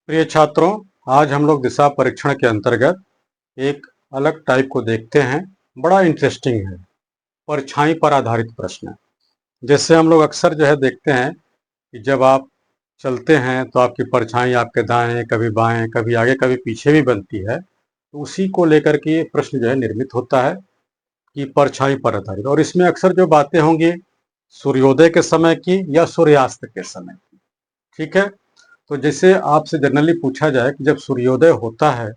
प्रिय छात्रों, आज हम लोग दिशा परीक्षण के अंतर्गत एक अलग टाइप को देखते हैं। बड़ा इंटरेस्टिंग है। परछाई पर आधारित प्रश्न। जैसे हम लोग अक्सर देखते हैं कि जब आप चलते हैं तो आपकी परछाई आपके दाएं, कभी बाएं, कभी आगे, कभी पीछे भी बनती है। तो उसी को लेकर के ये प्रश्न निर्मित होता है कि परछाई पर आधारित। और इसमें अक्सर जो बातें होंगी सूर्योदय के समय की या सूर्यास्त के समय की। ठीक है। तो जैसे आपसे जनरली पूछा जाए कि जब सूर्योदय होता है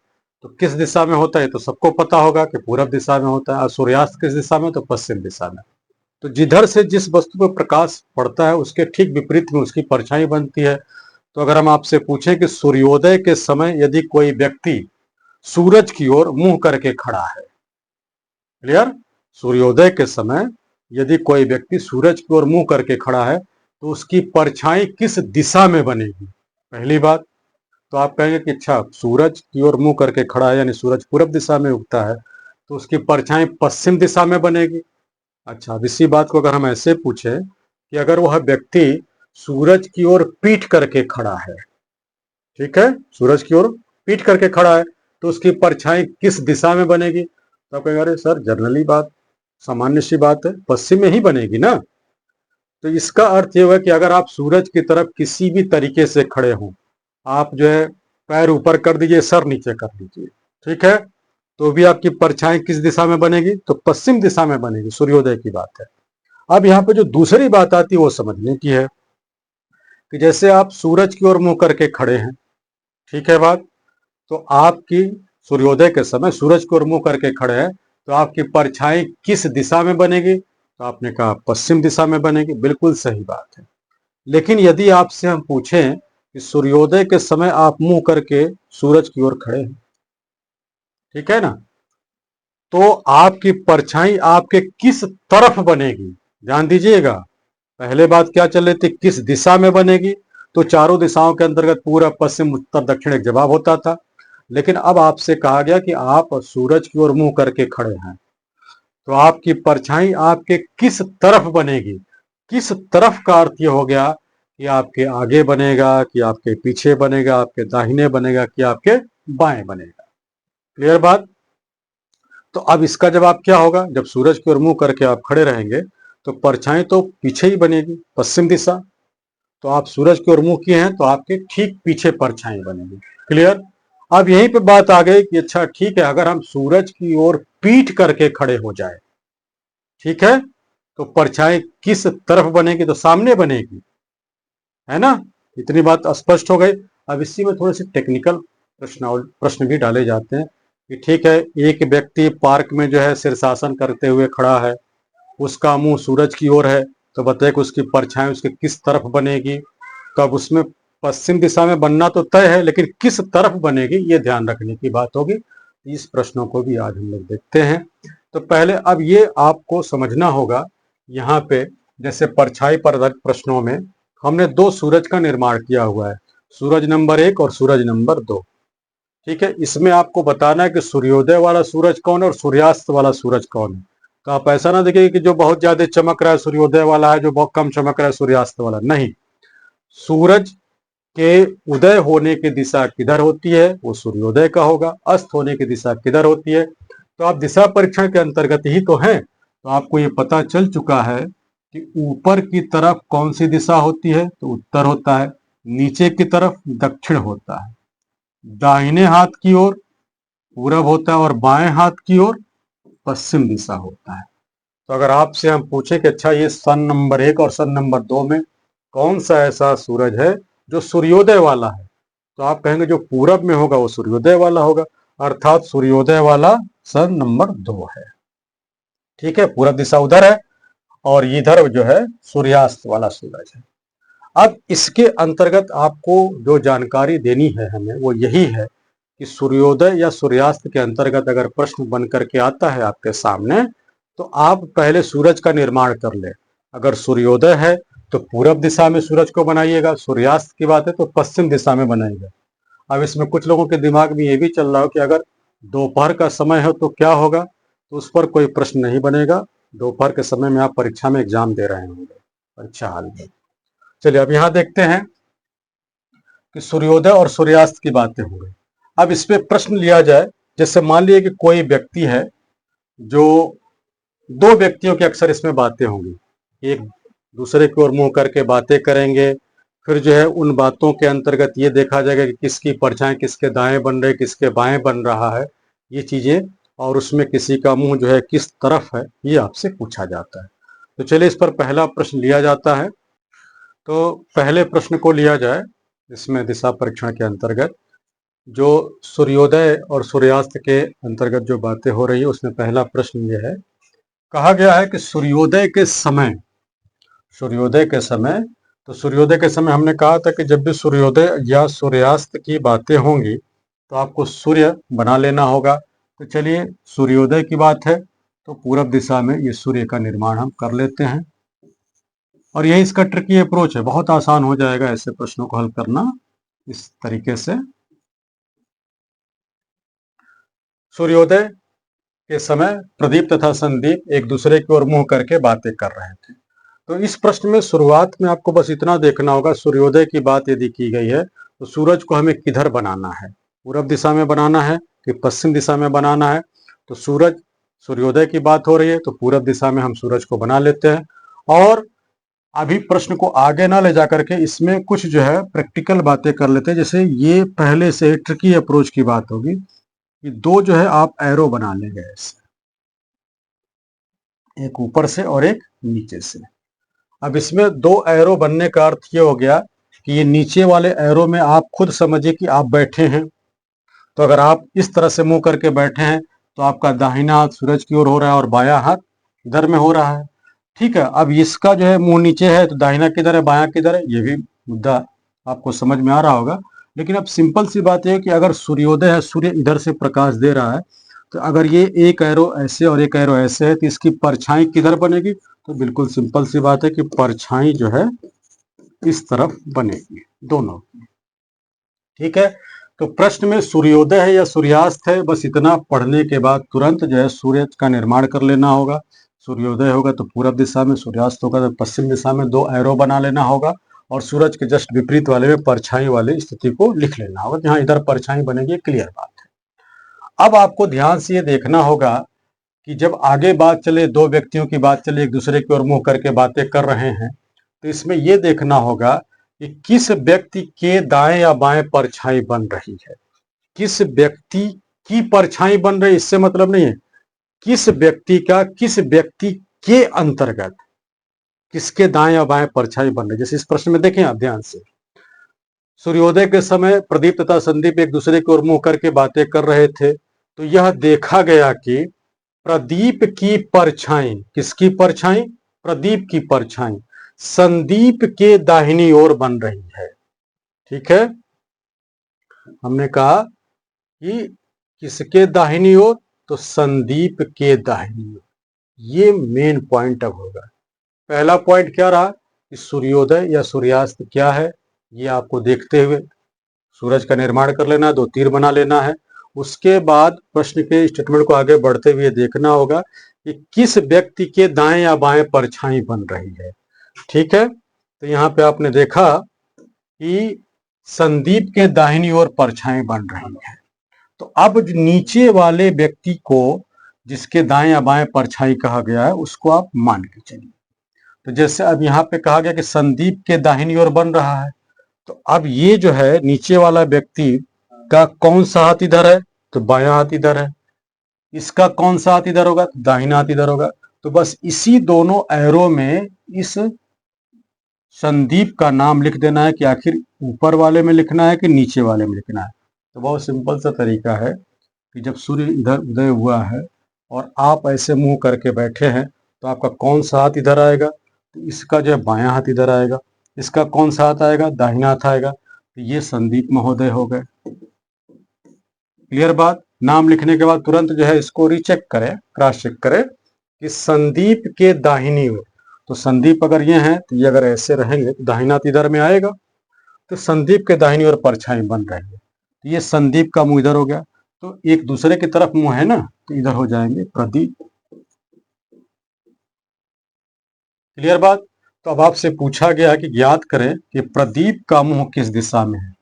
तो किस दिशा में होता है, तो सबको पता होगा कि पूरब दिशा में होता है। और सूर्यास्त किस दिशा में, तो पश्चिम दिशा में। तो जिधर से जिस वस्तु पर प्रकाश पड़ता है उसके ठीक विपरीत में उसकी परछाई बनती है। तो अगर हम आपसे पूछें कि सूर्योदय के समय यदि कोई व्यक्ति सूरज की ओर मुंह करके खड़ा है, क्लियर, सूर्योदय के समय यदि कोई व्यक्ति सूरज की ओर मुंह करके खड़ा है तो उसकी परछाई किस दिशा में बनेगी। पहली बात तो आप कहेंगे कि अच्छा, सूरज की ओर मुंह करके खड़ा है यानी सूरज पूरब दिशा में उगता है तो उसकी परछाई पश्चिम दिशा में बनेगी। अच्छा, अब इसी बात को अगर हम ऐसे पूछें कि अगर वह व्यक्ति सूरज की ओर पीठ करके खड़ा है, ठीक है, सूरज की ओर पीठ करके खड़ा है तो उसकी परछाई किस दिशा में बनेगी। तो आप कहेंगे अरे सर, जनरली बात, सामान्य सी बात है, पश्चिम में ही बनेगी ना। तो इसका अर्थ ये हुआ कि अगर आप सूरज की तरफ किसी भी तरीके से खड़े हों, आप पैर ऊपर कर दीजिए, सर नीचे कर दीजिए, ठीक है, तो भी आपकी परछाई किस दिशा में बनेगी, तो पश्चिम दिशा में बनेगी। सूर्योदय की बात है। अब यहाँ पे जो दूसरी बात आती है वो समझने की है कि जैसे आप सूरज की ओर मुंह करके खड़े हैं, ठीक है बात, तो आपकी सूर्योदय के समय सूरज की ओर मुंह करके खड़े हैं तो आपकी परछाई किस दिशा में बनेगी, तो आपने कहा पश्चिम दिशा में बनेगी। बिल्कुल सही बात है। लेकिन यदि आपसे हम पूछें कि सूर्योदय के समय आप मुंह करके सूरज की ओर खड़े हैं, ठीक है ना, तो आपकी परछाई आपके किस तरफ बनेगी। ध्यान दीजिएगा, पहले बात क्या चल रही थी, किस दिशा में बनेगी। तो चारों दिशाओं के अंतर्गत पूरा, पश्चिम, उत्तर, दक्षिण एक जवाब होता था। लेकिन अब आपसे कहा गया कि आप सूरज की ओर मुंह करके खड़े हैं तो आपकी परछाई आपके किस तरफ बनेगी। किस तरफ का अर्थ यह हो गया कि आपके आगे बनेगा, कि आपके पीछे बनेगा, आपके दाहिने बनेगा, कि आपके बाएं बनेगा। क्लियर बात। तो अब इसका जवाब क्या होगा, जब सूरज की ओर मुंह करके आप खड़े रहेंगे तो परछाई तो पीछे ही बनेगी, पश्चिम दिशा। तो आप सूरज की ओर मुंह किए हैं तो आपके ठीक पीछे परछाई बनेगी। क्लियर। अब यहीं पे बात आ गई कि अच्छा ठीक है, अगर हम सूरज की ओर पीठ करके खड़े हो जाए, ठीक है, तो परछाई किस तरफ बनेगी, तो सामने बनेगी, है ना। इतनी बात स्पष्ट हो गई। अब इसी में थोड़े से टेक्निकल प्रश्न भी डाले जाते हैं कि ठीक है, एक व्यक्ति पार्क में शीर्षासन करते हुए खड़ा है, उसका मुंह सूरज की ओर है, तो बताइए कि उसकी परछाई उसके किस तरफ बनेगी। तो अब उसमें पश्चिम दिशा में बनना तो तय है, लेकिन किस तरफ बनेगी ये ध्यान रखने की बात होगी। इस प्रश्नों को भी आज हम लोग देखते हैं। तो पहले अब ये आपको समझना होगा, यहाँ पे जैसे परछाई पर आधारित प्रश्नों में हमने दो सूरज का निर्माण किया हुआ है, सूरज नंबर 1 और सूरज नंबर 2। ठीक है, इसमें आपको बताना है कि सूर्योदय वाला सूरज कौन है और सूर्यास्त वाला सूरज कौन है। तो आप ऐसा ना देखिए कि जो बहुत ज्यादा चमक रहा है सूर्योदय वाला है, जो बहुत कम चमक रहा है सूर्यास्त वाला। नहीं, सूरज के उदय होने की दिशा किधर होती है वो सूर्योदय का होगा, अस्त होने की दिशा किधर होती है। तो आप दिशा परीक्षण के अंतर्गत ही तो हैं, तो आपको ये पता चल चुका है कि ऊपर की तरफ कौन सी दिशा होती है, तो उत्तर होता है, नीचे की तरफ दक्षिण होता है, दाहिने हाथ की ओर पूरब होता है और बाएं हाथ की ओर पश्चिम दिशा होता है। तो अगर आपसे हम पूछें कि अच्छा ये सन नंबर 1 और सन नंबर 2 में कौन सा ऐसा सूरज है जो सूर्योदय वाला है, तो आप कहेंगे जो पूरब में होगा वो सूर्योदय वाला होगा, अर्थात सूर्योदय वाला सन नंबर 2 है। ठीक है, पूरब दिशा उधर है और इधर सूर्यास्त वाला सूरज है। अब इसके अंतर्गत आपको जो जानकारी देनी है हमें वो यही है कि सूर्योदय या सूर्यास्त के अंतर्गत अगर प्रश्न बन करके आता है आपके सामने, तो आप पहले सूरज का निर्माण कर ले। अगर सूर्योदय है तो पूरब दिशा में सूरज को बनाइएगा, सूर्यास्त की बात है तो पश्चिम दिशा में बनाइएगा। अब इसमें कुछ लोगों के दिमाग में ये भी चल रहा हो कि अगर दोपहर का समय हो तो क्या होगा, तो उस पर कोई प्रश्न नहीं बनेगा। दोपहर के समय में आप परीक्षा में एग्जाम दे रहे होंगे, परीक्षा हाल में। चलिए अब यहाँ देखते हैं कि सूर्योदय और सूर्यास्त की बातें हो गई। अब इस पे प्रश्न लिया जाए, जैसे मान लीजिए कि कोई व्यक्ति है, जो दो व्यक्तियों की अक्सर इसमें बातें होंगी, एक दूसरे की ओर मुंह करके बातें करेंगे, फिर जो है उन बातों के अंतर्गत ये देखा जाएगा कि किसकी परछाई किसके दाएं बन रही, किसके बाएं बन रहा है, ये चीजें, और उसमें किसी का मुंह जो है किस तरफ है, ये आपसे पूछा जाता है। तो चलिए इस पर पहला प्रश्न लिया जाता है। तो पहले प्रश्न को लिया जाए, इसमें दिशा परीक्षण के अंतर्गत जो सूर्योदय और सूर्यास्त के अंतर्गत जो बातें हो रही है, उसमें पहला प्रश्न ये है, कहा गया है कि सूर्योदय के समय, तो सूर्योदय के समय हमने कहा था कि जब भी सूर्योदय या सूर्यास्त की बातें होंगी तो आपको सूर्य बना लेना होगा। तो चलिए सूर्योदय की बात है तो पूरब दिशा में ये सूर्य का निर्माण हम कर लेते हैं, और यही इसका ट्रिकी अप्रोच है, बहुत आसान हो जाएगा ऐसे प्रश्नों को हल करना इस तरीके से। सूर्योदय के समय प्रदीप तथा संदीप एक दूसरे की ओर मुंह करके बातें कर रहे थे। तो इस प्रश्न में शुरुआत में आपको बस इतना देखना होगा, सूर्योदय की बात यदि की गई है तो सूरज को हमें किधर बनाना है, पूरब दिशा में बनाना है कि पश्चिम दिशा में बनाना है। तो सूर्योदय की बात हो रही है तो पूरब दिशा में हम सूरज को बना लेते हैं। और अभी प्रश्न को आगे ना ले जाकर के इसमें कुछ जो है प्रैक्टिकल बातें कर लेते हैं। जैसे ये पहले से ट्रिकी अप्रोच की बात होगी कि दो जो है आप एरो बना लेंगे ऐसे, एक ऊपर से और एक नीचे से। अब इसमें दो एरो बनने का अर्थ ये हो गया कि ये नीचे वाले एरो में आप खुद समझिए कि आप बैठे हैं। तो अगर आप इस तरह से मुंह करके बैठे हैं तो आपका दाहिना हाथ सूरज की ओर हो रहा है और बायां हाथ इधर में हो रहा है। ठीक है, अब इसका जो है मुंह नीचे है तो दाहिना किधर है बायां किधर है, ये भी मुद्दा आपको समझ में आ रहा होगा। लेकिन अब सिंपल सी बात यह है कि अगर सूर्योदय है, सूर्य इधर से प्रकाश दे रहा है, तो अगर ये एक एरो ऐसे और एक एरो ऐसे है तो इसकी परछाई किधर बनेगी? तो बिल्कुल सिंपल सी बात है कि परछाई जो है इस तरफ बनेगी दोनों। ठीक है, तो प्रश्न में सूर्योदय है या सूर्यास्त है, बस इतना पढ़ने के बाद तुरंत जो है सूर्य का निर्माण कर लेना होगा। सूर्योदय होगा तो पूरब दिशा में, सूर्यास्त होगा तो पश्चिम दिशा में, दो एरो बना लेना होगा और सूरज के जस्ट विपरीत वाले में परछाई वाली स्थिति को लिख लेना होगा कि हाँ इधर परछाई बनेगी। क्लियर बात है। अब आपको ध्यान से ये देखना होगा कि जब आगे बात चले, दो व्यक्तियों की बात चले, एक दूसरे की ओर मुंह करके बातें कर रहे हैं, तो इसमें यह देखना होगा कि किस व्यक्ति के दाएं या बाएं परछाई बन रही है। किस व्यक्ति की परछाई बन रही, इससे मतलब नहीं है किस व्यक्ति का, किस व्यक्ति के अंतर्गत किसके दाएं या बाएं परछाई बन रही। जैसे इस प्रश्न में देखें आप ध्यान से, सूर्योदय के समय प्रदीप तथा संदीप एक दूसरे की ओर मुंह करके बातें कर रहे थे, तो यह देखा गया कि प्रदीप की परछाई, किसकी परछाई? प्रदीप की परछाई संदीप के दाहिनी ओर बन रही है। ठीक है, हमने कहा कि किसके दाहिनी ओर? तो संदीप के दाहिनी ओर। ये मेन पॉइंट अब होगा। पहला पॉइंट क्या रहा कि सूर्योदय या सूर्यास्त क्या है, ये आपको देखते हुए सूरज का निर्माण कर लेना, दो तीर बना लेना है। उसके बाद प्रश्न के स्टेटमेंट को आगे बढ़ते हुए देखना होगा कि किस व्यक्ति के दाएं या बाएं परछाई बन रही है। ठीक है, तो यहाँ पे आपने देखा कि संदीप के दाहिनी ओर परछाई बन रही है। तो अब नीचे वाले व्यक्ति को जिसके दाएं या बाएं परछाई कहा गया है उसको आप मान के चलिए। तो जैसे अब यहाँ पे कहा गया कि संदीप के दाहिनी ओर बन रहा है, तो अब ये जो है नीचे वाला व्यक्ति का कौन सा हाथ इधर है? तो बायां हाथ इधर है। इसका कौन सा हाथ इधर होगा? तो दाहिना हाथ इधर होगा। तो बस इसी दोनों एरो में इस संदीप का नाम लिख देना है कि आखिर ऊपर वाले में लिखना है कि नीचे वाले में लिखना है। तो बहुत सिंपल सा तरीका है कि जब सूर्य इधर उदय हुआ है और आप ऐसे मुंह करके बैठे हैं, तो आपका कौन सा हाथ इधर आएगा? तो इसका जो है बायां हाथ इधर आएगा। इसका कौन सा हाथ आएगा? दाहिना हाथ आएगा। तो ये संदीप महोदय हो गए। क्लियर बात? नाम लिखने के बाद तुरंत जो है इसको रीचेक करें, क्रॉस चेक करें कि संदीप के दाहिनी ओर। तो संदीप अगर ये हैं तो ये अगर ऐसे रहेंगे तो दाहिना हाथ इधर में आएगा। तो संदीप के दाहिनी ओर परछाई बन रही है। तो ये संदीप का मुंह इधर हो गया, तो एक दूसरे की तरफ मुंह है ना, तो इधर हो जाएंगे प्रदीप। क्लियर बात? तो अब आपसे पूछा गया कि ज्ञात करें कि प्रदीप का मुंह किस दिशा में है।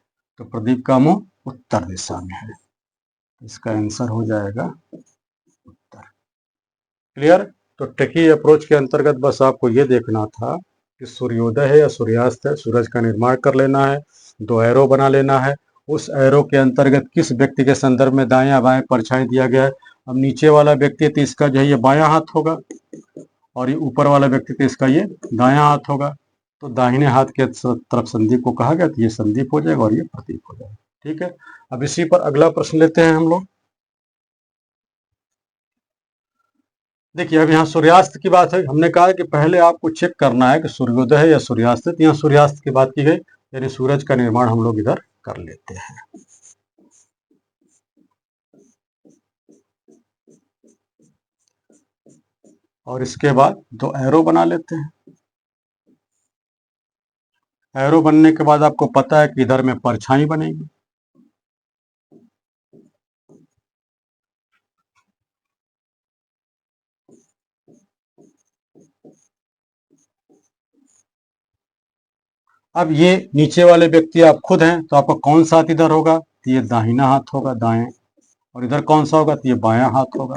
तो प्रदीप का मुंह उत्तर दिशा में है। इसका आंसर हो जाएगा उत्तर। क्लियर? तो ट्रिकी अप्रोच के अंतर्गत बस आपको ये देखना था कि सूर्योदय है या सूर्यास्त है, सूरज का निर्माण कर लेना है, 2 एरो बना लेना है। उस एरो के अंतर्गत किस व्यक्ति के संदर्भ में दायां बाएं परछाई दिया गया है। अब नीचे वाला व्यक्ति तो इसका जो है ये बायां हाथ होगा और ये ऊपर वाला व्यक्ति तो इसका ये दायां हाथ होगा। तो दाहिने हाथ के तरफ संदीप को कहा गया तो ये संदीप हो जाएगा और ये प्रतीक हो जाएगा। ठीक है, अब इसी पर अगला प्रश्न लेते हैं हम लोग। देखिए, अब यहाँ सूर्यास्त की बात है। हमने कहा कि पहले आपको चेक करना है कि सूर्योदय है या सूर्यास्त है। तो यहाँ सूर्यास्त की बात की गई, यानी सूरज का निर्माण हम लोग इधर कर लेते हैं। और इसके बाद 2 एरो बना लेते हैं। एरो बनने के बाद आपको पता है कि इधर में परछाई बनेगी। अब ये नीचे वाले व्यक्ति आप खुद हैं, तो आपका कौन सा हाथ इधर होगा? तो ये दाहिना हाथ होगा, दाएं। और इधर कौन सा होगा? तो ये बायां हाथ होगा।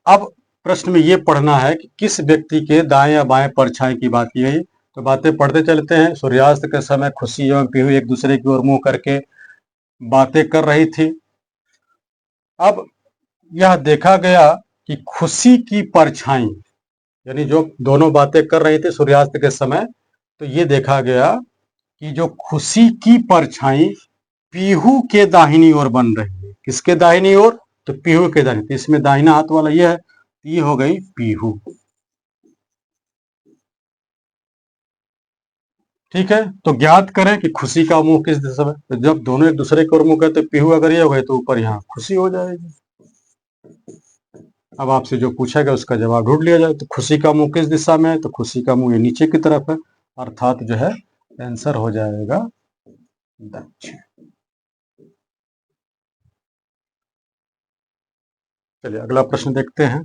अब प्रश्न में ये पढ़ना है कि किस व्यक्ति के दाएं या बाएं परछाई की बात की गई। तो बातें पढ़ते चलते हैं। सूर्यास्त के समय खुशी एवं पीहू एक दूसरे की ओर मुंह करके बातें कर रही थी। अब यह देखा गया कि खुशी की परछाई, यानी जो दोनों बातें कर रही थी सूर्यास्त के समय, तो ये देखा गया कि जो खुशी की परछाई पीहू के दाहिनी ओर बन रही है। किसके दाहिनी ओर? तो पीहू के दाहिनी। तो इसमें दाहिना हाथ वाला ये है, ये हो गई पीहू। ठीक है, तो ज्ञात करें कि खुशी का मुंह किस दिशा में। तो जब दोनों एक दूसरे की ओर मुंह करते, पीहू अगर ये हो गए तो ऊपर यहाँ खुशी हो जाएगी। अब आपसे जो पूछा गया उसका जवाब ढूंढ लिया जाए। तो खुशी का मुंह किस दिशा में है? तो खुशी का मुंह ये नीचे की तरफ है, अर्थात जो है आंसर हो जाएगा दक्षिण। चलिए अगला प्रश्न देखते हैं।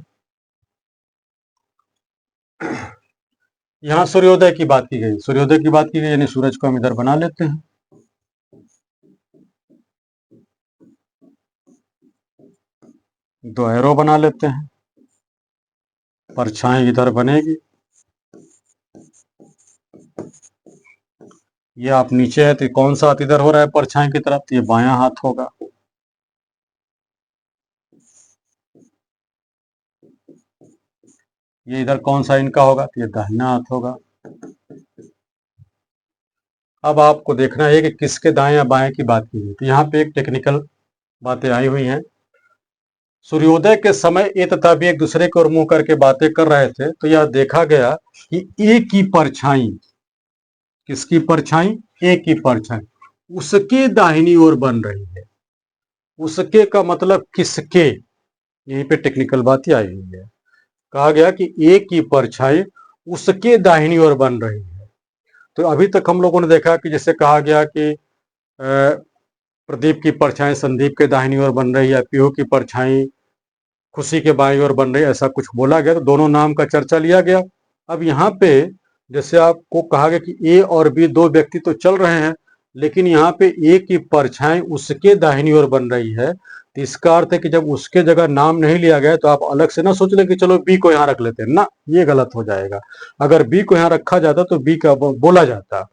यहाँ सूर्योदय की बात की गई। सूर्योदय की बात की गई यानी सूरज को हम इधर बना लेते हैं। दो एरो बना लेते हैं, परछाई इधर बनेगी। ये आप नीचे है तो कौन सा हाथ इधर हो रहा है परछाई की तरफ? तो ये बायां हाथ होगा। ये इधर कौन सा इनका होगा? तो ये दाहिना हाथ होगा। अब आपको देखना है कि किसके दाएं या बाएं की बात की गई। तो यहाँ पे एक टेक्निकल बातें आई हुई हैं। सूर्योदय के समय ए तथा बी एक दूसरे को मुंह करके बातें कर रहे थे, तो यह देखा गया कि ए की परछाई, किसकी परछाई? ए की परछाई उसके दाहिनी ओर बन रही है। उसके का मतलब किसके? यहीं पे टेक्निकल बात आई हुई है। कहा गया कि ए की परछाई उसके दाहिनी ओर बन रही है। तो अभी तक हम लोगों ने देखा कि जैसे कहा गया कि प्रदीप की परछाई संदीप के दाहिनी ओर बन रही है, पीहू की परछाई खुशी के बाईं ओर बन रही है, ऐसा कुछ बोला गया। तो दोनों नाम का चर्चा लिया गया। अब यहाँ पे जैसे आपको कहा गया कि ए और बी दो व्यक्ति तो चल रहे हैं, लेकिन यहाँ पे ए की परछाई उसके दाहिनी ओर बन रही है। तो इसका अर्थ है कि जब उसके जगह नाम नहीं लिया गया तो आप अलग से ना सोच लें कि चलो बी को यहाँ रख लेते हैं ना, ये गलत हो जाएगा। अगर बी को यहाँ रखा जाता तो बी का बोला जाता।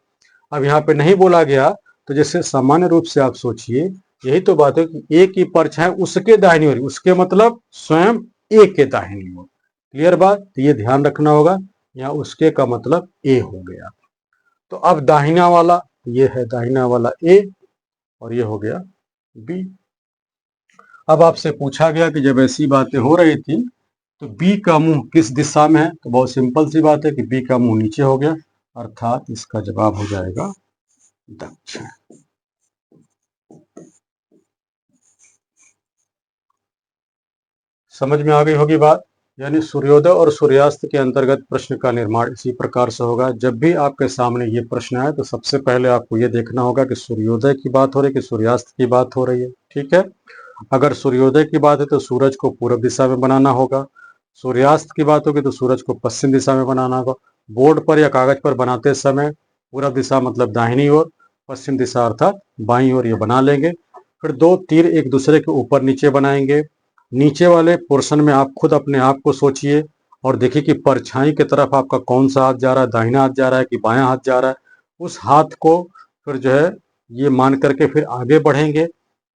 अब यहाँ पे नहीं बोला गया, तो जैसे सामान्य रूप से आप सोचिए, यही तो बात है कि ए की परछाई उसके दाहिनी ओर, उसके मतलब स्वयं ए के दाहिनी ओर। क्लियर बात? तो ये ध्यान रखना होगा, यहाँ उसके का मतलब ए हो गया। तो अब दाहिना वाला, ये है दाहिना वाला ए और ये हो गया बी। अब आपसे पूछा गया कि जब ऐसी बातें हो रही थी तो बी का मुंह किस दिशा में है? तो बहुत सिंपल सी बात है कि बी का मुंह नीचे हो गया, अर्थात इसका जवाब हो जाएगा दक्षिण। समझ में आ गई होगी बात। यानी सूर्योदय और सूर्यास्त के अंतर्गत प्रश्न का निर्माण इसी प्रकार से होगा। जब भी आपके सामने ये प्रश्न आए तो सबसे पहले आपको ये देखना होगा कि सूर्योदय की बात हो रही है कि सूर्यास्त की बात हो रही है। ठीक है, अगर सूर्योदय की बात है तो सूरज को पूर्व दिशा में बनाना होगा। सूर्यास्त की बात होगी तो सूरज को पश्चिम दिशा में बनाना होगा। बोर्ड पर या कागज पर बनाते समय पूरब दिशा मतलब दाहिनी ओर, पश्चिम दिशा अर्थात बाईं ओर ये बना लेंगे। फिर दो तीर एक दूसरे के ऊपर नीचे बनाएंगे। नीचे वाले पोर्शन में आप खुद अपने आप को सोचिए और देखिए कि परछाई की तरफ आपका कौन सा हाथ जा रहा है, दाहिना हाथ जा रहा है कि बायां हाथ जा रहा है। उस हाथ को फिर जो है ये मान करके फिर आगे बढ़ेंगे,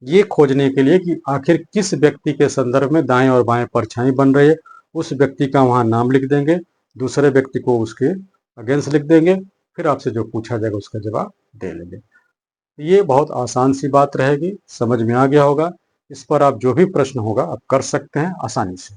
ये खोजने के लिए कि आखिर किस व्यक्ति के संदर्भ में दाएं और बाएं परछाई बन रही है। उस व्यक्ति का वहां नाम लिख देंगे, दूसरे व्यक्ति को उसके अगेंस्ट लिख देंगे, फिर आपसे जो पूछा जाएगा उसका जवाब दे लेंगे। ये बहुत आसान सी बात रहेगी, समझ में आ गया होगा। इस पर आप जो भी प्रश्न होगा आप कर सकते हैं आसानी से।